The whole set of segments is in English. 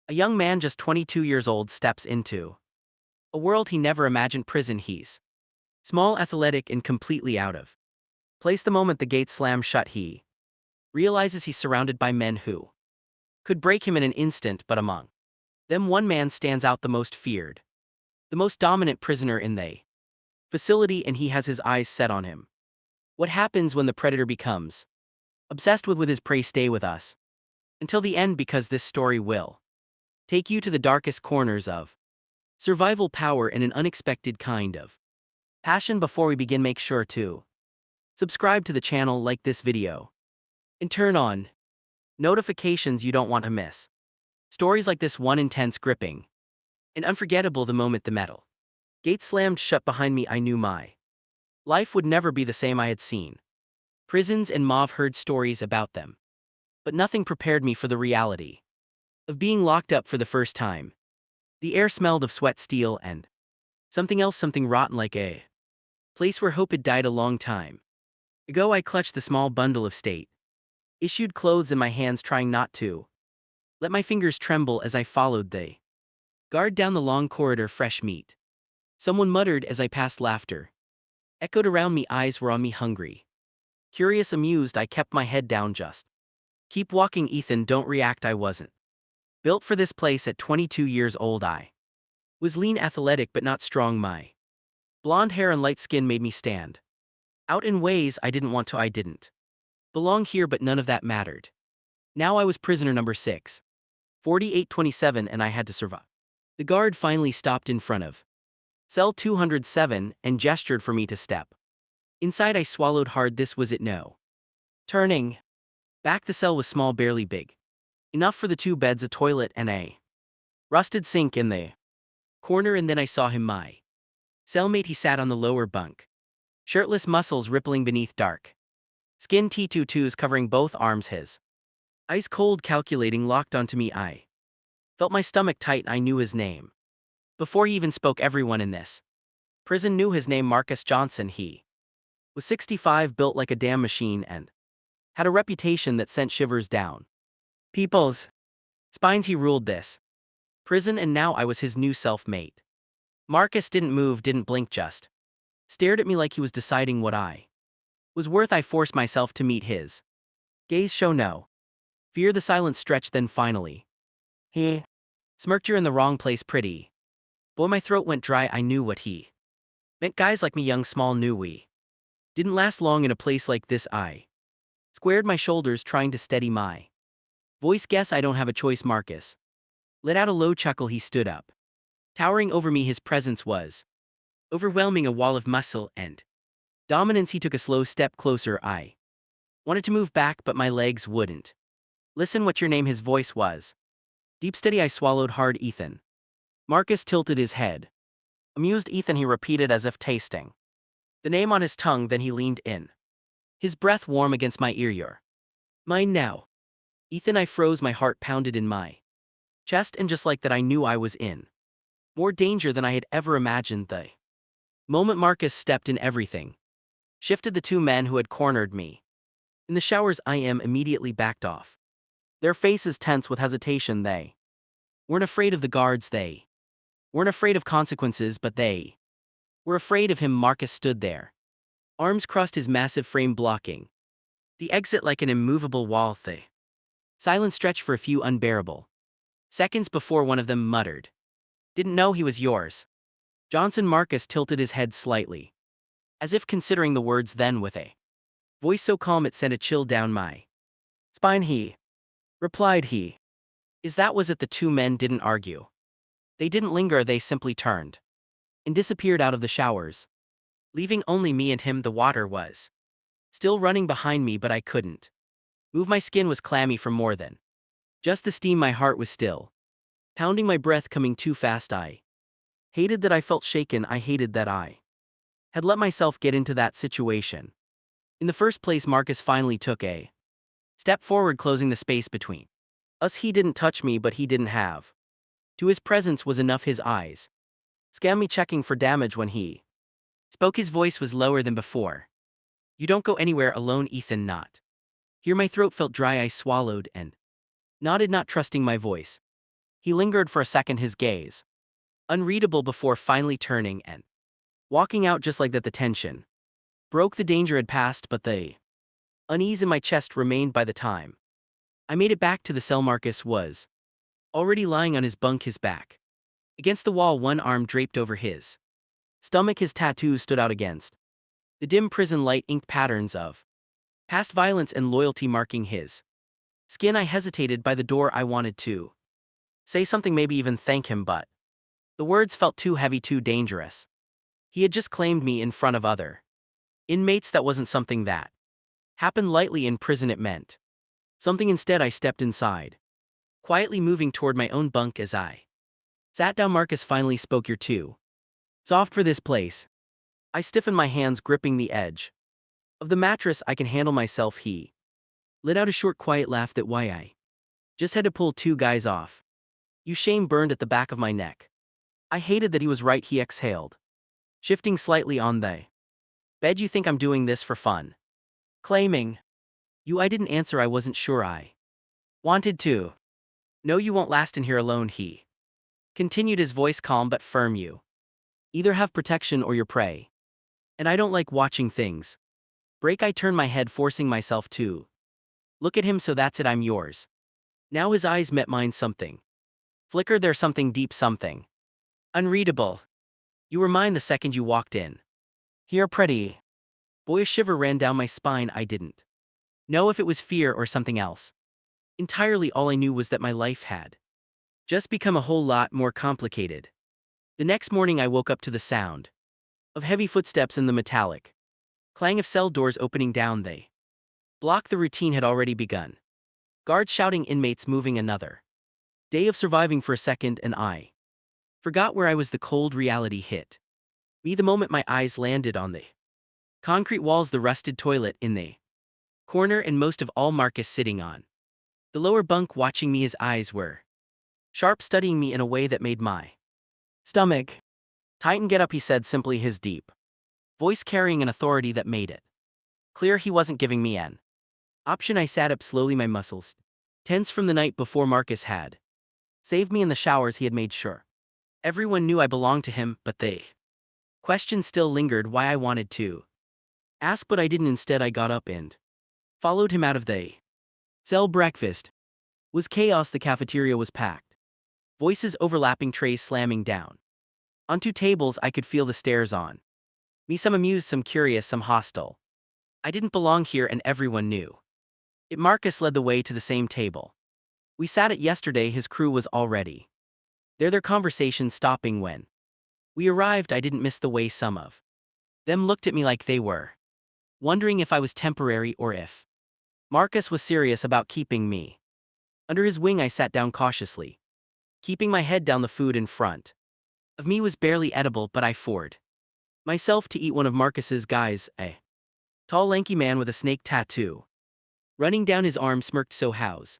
A young man just 22 years old steps into a world he never imagined. Prison. He's small, athletic, and completely out of place. The moment the gate slams shut, he realizes he's surrounded by men who could break him in an instant, but among them one man stands out, the most feared, the most dominant prisoner in the facility, and he has his eyes set on him. What happens when the predator becomes obsessed with his prey? Stay with us until the end, because this story will take you to the darkest corners of survival, power, and an unexpected kind of passion. Before we begin, make sure to subscribe to the channel, like this video, and turn on notifications. You don't want to miss stories like this one, intense, gripping, and unforgettable. The moment the metal gate slammed shut behind me, I knew my life would never be the same. I had seen prisons and heard stories about them, but nothing prepared me for the reality of being locked up for the first time. The air smelled of sweat, steel, and something else, something rotten, like a place where hope had died a long time ago. I clutched the small bundle of state-issued clothes in my hands, trying not to let my fingers tremble as I followed the guard down the long corridor. Fresh meat, someone muttered as I passed. Laughter echoed around me. Eyes were on me, hungry, curious, amused. I kept my head down. Just keep walking, Ethan. Don't react. I wasn't built for this place. At 22 years old, I was lean, athletic, but not strong. My blonde hair and light skin made me stand out in ways I didn't want to. I didn't belong here, but none of that mattered. Now I was prisoner number 64827, and I had to survive. The guard finally stopped in front of cell 207 and gestured for me to step inside. I swallowed hard. This was it. No turning back. The cell was small, barely big enough for the 2 beds, a toilet, and a rusted sink in the corner. And then I saw him, my cellmate. He sat on the lower bunk, shirtless, muscles rippling beneath dark skin, tattoos covering both arms. His eyes cold, calculating, locked onto me. I felt my stomach tight. I knew his name before he even spoke. Everyone in this prison knew his name, Marcus Johnson. He was 65, built like a damn machine, and had a reputation that sent shivers down people's spines. He ruled this prison, and now I was his new self-mate. Marcus didn't move, didn't blink, just stared at me like he was deciding what I was worth. I forced myself to meet his gaze, show no fear. The silence stretched, then finally he smirked. You're in the wrong place, pretty boy. My throat went dry. I knew what he meant. Guys like me, young, small, knew we didn't last long in a place like this. I squared my shoulders, trying to steady my voice. Guess I don't have a choice. Marcus let out a low chuckle. He stood up, towering over me. His presence was overwhelming, a wall of muscle and dominance. He took a slow step closer. I wanted to move back, but my legs wouldn't listen. What's your name? His voice was deep, steady. I swallowed hard. Ethan. Marcus tilted his head, amused. Ethan, he repeated, as if tasting the name on his tongue. Then he leaned in, his breath warm against my ear. You're mine now, Ethan. I froze. My heart pounded in my chest, and just like that, I knew I was in more danger than I had ever imagined. The moment Marcus stepped in, everything shifted. The 2 men who had cornered me in the showers, I am immediately backed off, their faces tense with hesitation. They weren't afraid of the guards, they weren't afraid of consequences, but they were afraid of him. Marcus stood there, arms crossed, his massive frame blocking the exit like an immovable wall. The silence stretched for a few unbearable seconds before one of them muttered, "Didn't know he was yours, Johnson." Marcus tilted his head slightly, as if considering the words, then with a voice so calm it sent a chill down my spine, "He replied, he is." That was it. The 2 men didn't argue. They didn't linger. They simply turned and disappeared out of the showers, leaving only me and him. The water was still running behind me, but I couldn't move. My skin was clammy from more than just the steam. My heart was still pounding, my breath coming too fast. I hated that I felt shaken. I hated that I had let myself get into that situation in the first place. Marcus finally took a step forward, closing the space between us. He didn't touch me, but he didn't have to. His presence was enough. His eyes scanned me, checking for damage. When he spoke, his voice was lower than before. "You don't go anywhere alone, Ethan. Not here." My throat felt dry. I swallowed and nodded, not trusting my voice. He lingered for a second, his gaze unreadable, before finally turning and walking out. Just like that, the tension broke. The danger had passed, but the unease in my chest remained. By the time I made it back to the cell, Marcus was already lying on his bunk, his back against the wall, one arm draped over his stomach. His tattoos stood out against the dim prison light, ink patterns of past violence and loyalty marking his skin. I hesitated by the door. I wanted to say something, maybe even thank him, but the words felt too heavy, too dangerous. He had just claimed me in front of other inmates. That wasn't something that happened lightly in prison. It meant something. Instead, I stepped inside, quietly moving toward my own bunk. As I sat down, Marcus finally spoke. "You're too soft for this place." I stiffened, my hands gripping the edge of the mattress. "I can handle myself." He let out a short, quiet laugh. "That why I just had to pull two guys off you." Shame burned at the back of my neck. I hated that he was right. He exhaled, shifting slightly on the bed. "You think I'm doing this for fun? Claiming you?" I didn't answer. I wasn't sure I wanted to. "No, you won't last in here alone," he continued, his voice calm but firm. "You either have protection or you're prey. And I don't like watching things break." I turned my head, forcing myself to look at him. "So that's it, I'm yours now." His eyes met mine. Something flickered there, something deep, something unreadable. "You were mine the second you walked in here." Pretty boy, a shiver ran down my spine. I didn't know if it was fear or something else entirely. All I knew was that my life had just become a whole lot more complicated. The next morning, I woke up to the sound of heavy footsteps and the metallic clang of cell doors opening down the block. The routine had already begun. Guards shouting, inmates moving. Another day of surviving. For a second, and I forgot where I was. The cold reality hit me the moment my eyes landed on the concrete walls, the rusted toilet in the corner, and most of all, Marcus sitting on the lower bunk watching me. His eyes were sharp, studying me in a way that made my stomach tighten. "Get up," he said simply, his deep voice carrying an authority that made it clear he wasn't giving me an option. I sat up slowly, my muscles tense from the night before. Marcus had saved me in the showers. He had made sure everyone knew I belonged to him, but the question still lingered, why I wanted to ask, but I didn't. Instead, I got up and followed him out of the cell. Breakfast was chaos. The cafeteria was packed, voices overlapping, trays slamming down onto tables. I could feel the stares on me, some amused, some curious, some hostile. I didn't belong here, and everyone knew it. Marcus led the way to the same table we sat at yesterday. His crew was already there, their conversation stopping when we arrived. I didn't miss the way some of them looked at me, like they were wondering if I was temporary or if Marcus was serious about keeping me under his wing. I sat down cautiously, keeping my head down. The food in front of me was barely edible, but I forced myself to eat. One of Marcus's guys, a tall, lanky man with a snake tattoo running down his arm, smirked. "So how's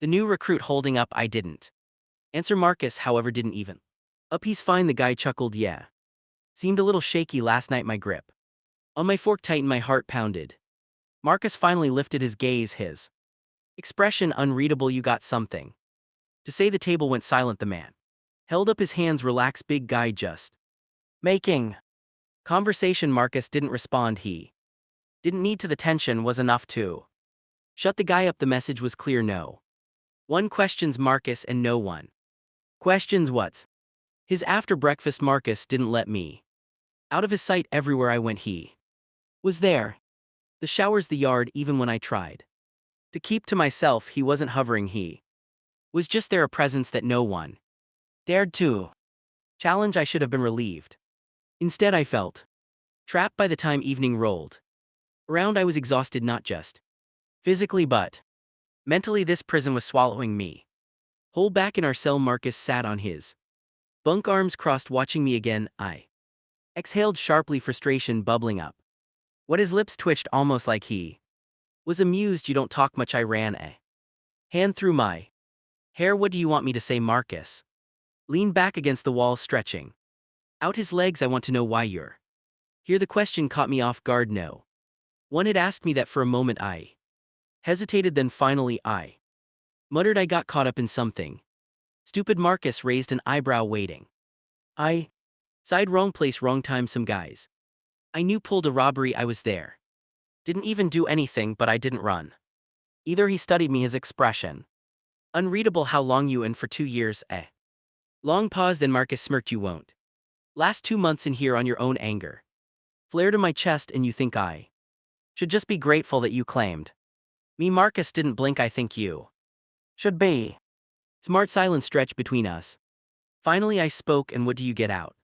the new recruit holding up?" I didn't answer. Marcus, however, didn't even up. "He's fine," the guy chuckled. "Yeah, seemed a little shaky last night." My grip on my fork tightened, my heart pounded. Marcus finally lifted his gaze, his expression unreadable. "You got something to say?" The table went silent. The man held up his hands. "Relax, big guy, just making conversation." Marcus didn't respond. He didn't need to. The tension was enough to shut the guy up. The message was clear. No one questions Marcus, and no one questions what's his. After breakfast, Marcus didn't let me out of his sight. Everywhere I went, he was there. The showers, the yard, even when I tried to keep to myself, he wasn't hovering. He was just there, a presence that no one dared to challenge. I should have been relieved. Instead, I felt trapped. By the time evening rolled around, I was exhausted, not just physically but mentally. This prison was swallowing me whole. Back in our cell, Marcus sat on his bunk, arms crossed, watching me again. I exhaled sharply, frustration bubbling up. What his lips twitched, almost like he was amused. "You don't talk much." I ran a hand through my hair. "What do you want me to say?" Marcus leaned back against the wall, stretching out his legs. "I want to know why you're here." The question caught me off guard. No one had asked me that. For a moment, I hesitated, then finally I muttered, "I got caught up in something Stupid Marcus raised an eyebrow waiting. I sighed, wrong place, wrong time, some guys I knew pulled a robbery. I was there. Didn't even do anything, but I didn't run. Either. He studied me, his expression. Unreadable. How long you in for 2 years, eh? Long pause, then Marcus smirked. You won't last 2 months in here on your own anger. Flared in my chest, and you think I should just be grateful that you claimed me? Marcus didn't blink. I think you should be. Smart silence stretched between us. Finally I spoke. And what do you get out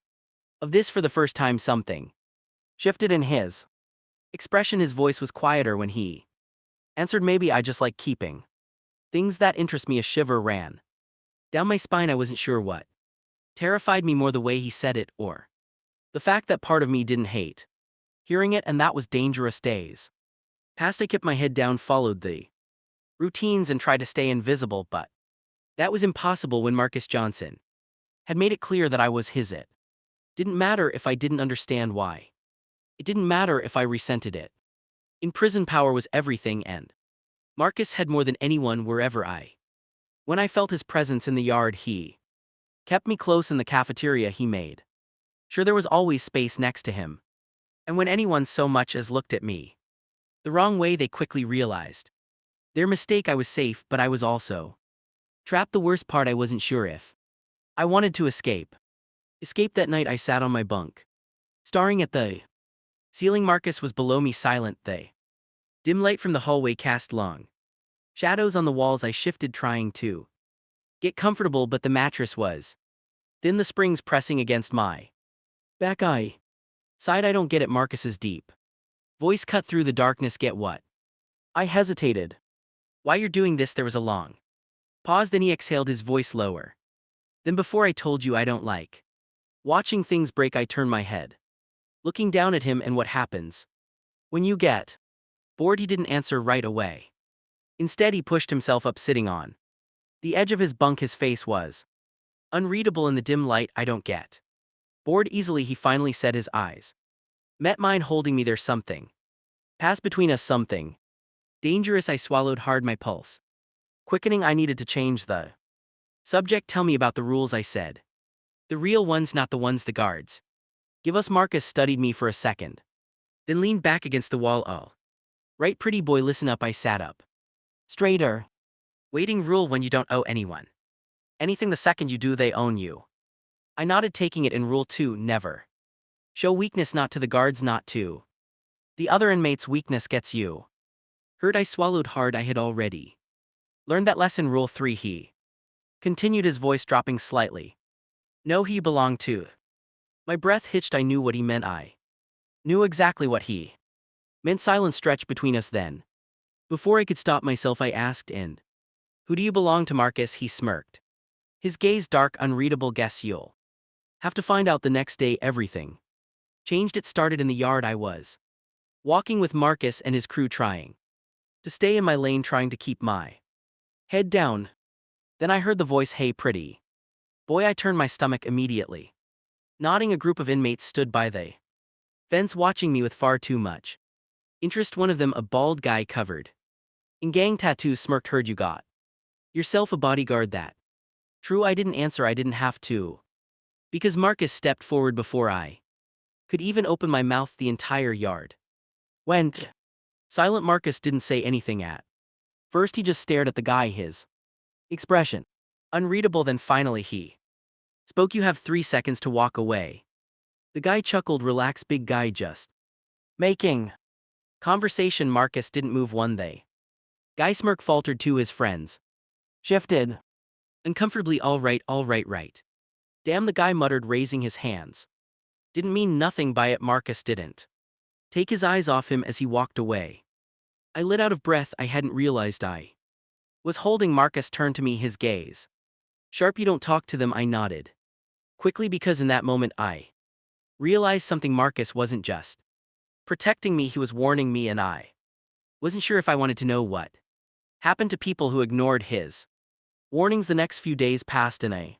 of this? For the first time something shifted in his expression. His voice was quieter when he answered, maybe I just like keeping things that interest me. A shiver ran down my spine. I wasn't sure what terrified me more, the way he said it, or the fact that part of me didn't hate hearing it, and that was dangerous. Days passed. I kept my head down, followed the routines, and tried to stay invisible, but that was impossible when Marcus Johnson had made it clear that I was his. It didn't matter if I didn't understand why. It didn't matter if I resented it. In prison, power was everything, and Marcus had more than anyone wherever I. When I felt his presence in the yard, he kept me close. In the cafeteria, he made sure there was always space next to him. And when anyone so much as looked at me the wrong way, they quickly realized their mistake. I was safe, but I was also trapped. The worst part, I wasn't sure if I wanted to escape. That night I sat on my bunk, staring at the ceiling. Marcus was below me, silent. The dim light from the hallway cast long shadows on the walls. I shifted, trying to get comfortable, but the mattress was thin, the springs pressing against my back. I sighed. I don't get it. Marcus's deep voice cut through the darkness. Get what? I hesitated. Why you're doing this? There was a long pause, then he exhaled, his voice lower than before. I told you I don't like watching things break. I turned my head, looking down at him. And what happens when you get bored? He didn't answer right away. Instead, he pushed himself up, sitting on the edge of his bunk. His face was unreadable in the dim light. I don't get bored easily, he finally said. His eyes met mine, holding me. There's something passed between us, something dangerous. I swallowed hard, my pulse quickening. I needed to change the subject. Tell me about the rules, I said. The real ones, not the ones the guards give us. Marcus studied me for a second, then leaned back against the wall. Oh, right, pretty boy, listen up. I sat up straighter. Waiting. Rule 1, you don't owe anyone anything. The second you do, they own you. I nodded, taking it. And rule 2, never show weakness, not to the guards, not to the other inmates. Weakness gets you hurt. I swallowed hard. I had already learned that lesson. Rule 3, he continued, his voice dropping slightly. No, he belonged to. My breath hitched. I knew what he meant. I knew exactly what he meant. Silence stretched between us. Then, before I could stop myself, I asked, and who do you belong to? Marcus, he smirked, his gaze dark, unreadable. Guess you'll have to find out the next day. Everything changed. It started in the yard. I was walking with Marcus and his crew, trying to stay in my lane, trying to keep my head down. Then I heard the voice, hey, pretty boy. I turned my stomach immediately. Nodding, a group of inmates stood by the fence, watching me with far too much interest. One of them, a bald guy covered in gang tattoos, smirked. Heard you got yourself a bodyguard. That true? I didn't answer. I didn't have to, because Marcus stepped forward before I could even open my mouth. The entire yard went silent. Marcus didn't say anything at first. He just stared at the guy, his expression unreadable. Then finally he spoke. You have 3 seconds to walk away. The guy chuckled. Relax, big guy, just making conversation. Marcus didn't move one. They guy smirk faltered to his friends. Shifted uncomfortably. All right, right. Damn, the guy muttered, raising his hands. Didn't mean nothing by it. Marcus didn't take his eyes off him as he walked away. I lit, out of breath. I hadn't realized I was holding. Marcus turned to me, his gaze sharp. You don't talk to them. I nodded quickly, because in that moment I realized something. Marcus wasn't just protecting me, he was warning me, and I wasn't sure if I wanted to know what happened to people who ignored his warnings. The next few days passed in a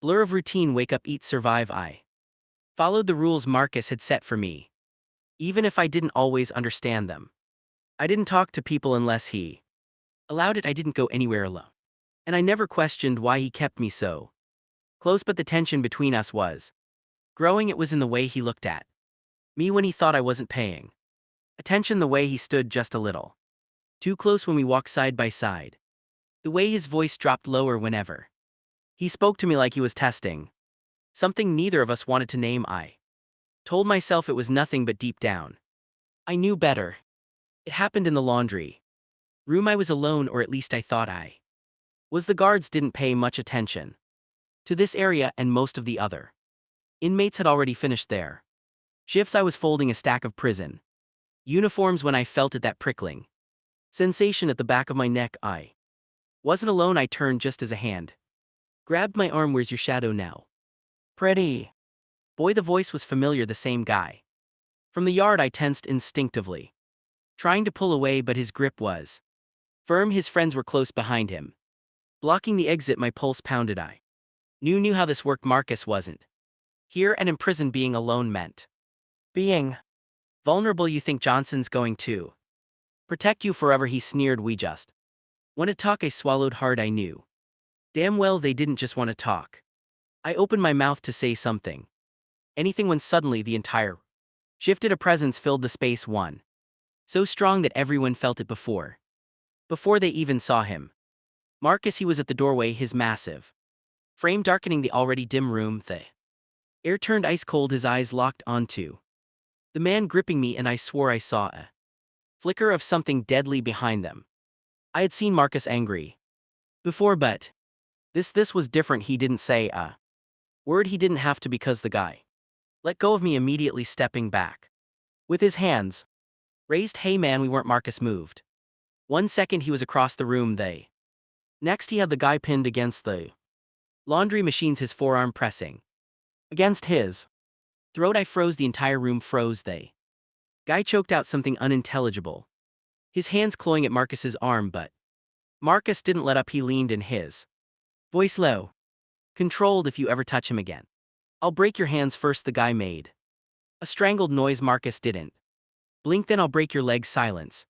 blur of routine. Wake up, eat, survive. I followed the rules Marcus had set for me, even if I didn't always understand them. I didn't talk to people unless he allowed it. I didn't go anywhere alone. and I never questioned why he kept me so close, but the tension between us was growing. It was in the way he looked at me when he thought I wasn't paying attention, the way he stood just a little too close when we walked side by side, the way his voice dropped lower whenever he spoke to me, like he was testing something neither of us wanted to name. I told myself it was nothing, but deep down I knew better. It happened in the laundry room. I was alone, or at least I thought I was. The guards didn't pay much attention to this area, and most of the other inmates had already finished their shifts. I was folding a stack of prison uniforms when I felt it, that prickling sensation at the back of my neck. I wasn't alone. I turned just as a hand grabbed my arm. "Where's your shadow now, pretty boy?" The voice was familiar, the same guy from the yard. I tensed instinctively, trying to pull away, but his grip was firm. His friends were close behind him, blocking the exit. My pulse pounded. I knew how this worked. Marcus wasn't here, and in prison being alone meant being vulnerable. "You think Johnson's going to protect you forever?" he sneered. "We just want to talk." I swallowed hard. I knew damn well they didn't just want to talk. I opened my mouth to say something, anything, when suddenly the entire shifted. A presence filled the space, one so strong that everyone felt it before they even saw him. Marcus, he was at the doorway, his massive frame darkening the already dim room. The air turned ice cold, his eyes locked onto the man gripping me, and I swore I saw a flicker of something deadly behind them. I had seen Marcus angry before, but this was different. He didn't say a word. He didn't have to, because the guy let go of me immediately, stepping back with his hands raised. "Hey man, we weren't." Marcus moved 1 second. He was across the room. Next he had the guy pinned against the laundry machines, his forearm pressing against his throat. I froze. The entire room froze. The guy choked out something unintelligible, his hands clawing at Marcus's arm, but Marcus didn't let up. He leaned in, his voice low, controlled. "If you ever touch him again, I'll break your hands first." The guy made a strangled noise. Marcus didn't blink. "Then I'll break your legs." Silence.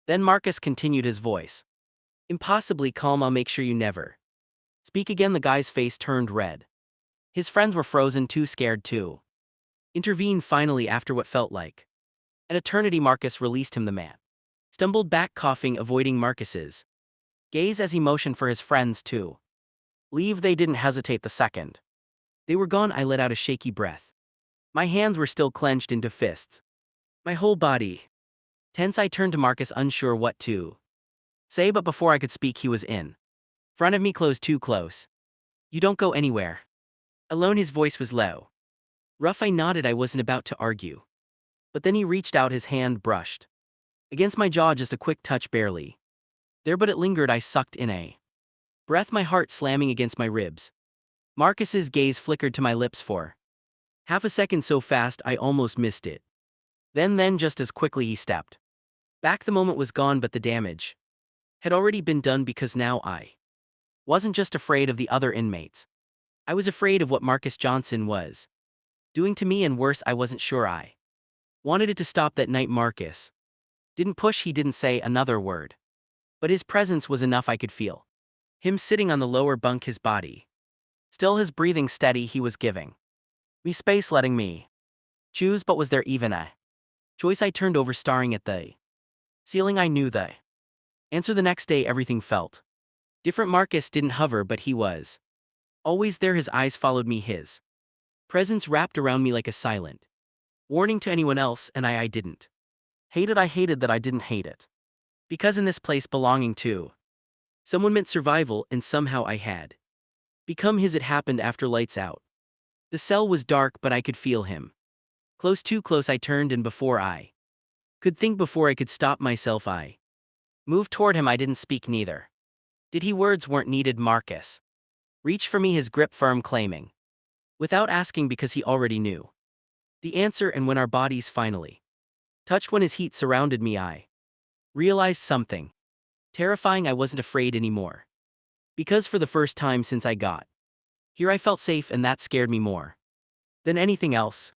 Then Marcus continued, his voice impossibly calm. "I'll make sure you never speak again." The guy's face turned red. His friends were frozen, too scared to intervene. Finally, after what felt like an eternity, Marcus released him. The man stumbled back, coughing, avoiding Marcus's gaze as he motioned for his friends to leave. They didn't hesitate. The second they were gone, I let out a shaky breath. My hands were still clenched into fists, my whole body tense. I turned to Marcus, unsure what to say, but before I could speak, he was in front of me, close, too close. "You don't go anywhere alone." His voice was low, rough. I nodded. I wasn't about to argue, but then he reached out. His hand brushed against my jaw, just a quick touch, barely there, but it lingered. I sucked in a breath, my heart slamming against my ribs. Marcus's gaze flickered to my lips for half a second, so fast I almost missed it. Then just as quickly he stepped back. The moment was gone, but the damage had already been done, because now I wasn't just afraid of the other inmates. I was afraid of what Marcus Johnson was doing to me, and worse, I wasn't sure I wanted it to stop. That night Marcus didn't push, he didn't say another word, but his presence was enough. I could feel him sitting on the lower bunk, his body still, his breathing steady. He was giving me space, letting me choose. But was there even a choice? I turned over, staring at the ceiling. I knew the answer. The next day everything felt different. Marcus didn't hover, but he was always there. His eyes followed me, his presence wrapped around me like a silent warning to anyone else. And I didn't hate it. I hated that I didn't hate it, because in this place, belonging to someone meant survival, and somehow I had become his. It happened after lights out. The cell was dark, but I could feel him close, too close. I turned, and before I could think, before I could stop myself, I moved toward him. I didn't speak, neither did he. Words weren't needed. Marcus reached for me, his grip firm, claiming without asking, because he already knew the answer. And when our bodies finally touched, when his heat surrounded me, I realized something terrifying. I wasn't afraid anymore, because for the first time since I got here, I felt safe, and that scared me more than anything else.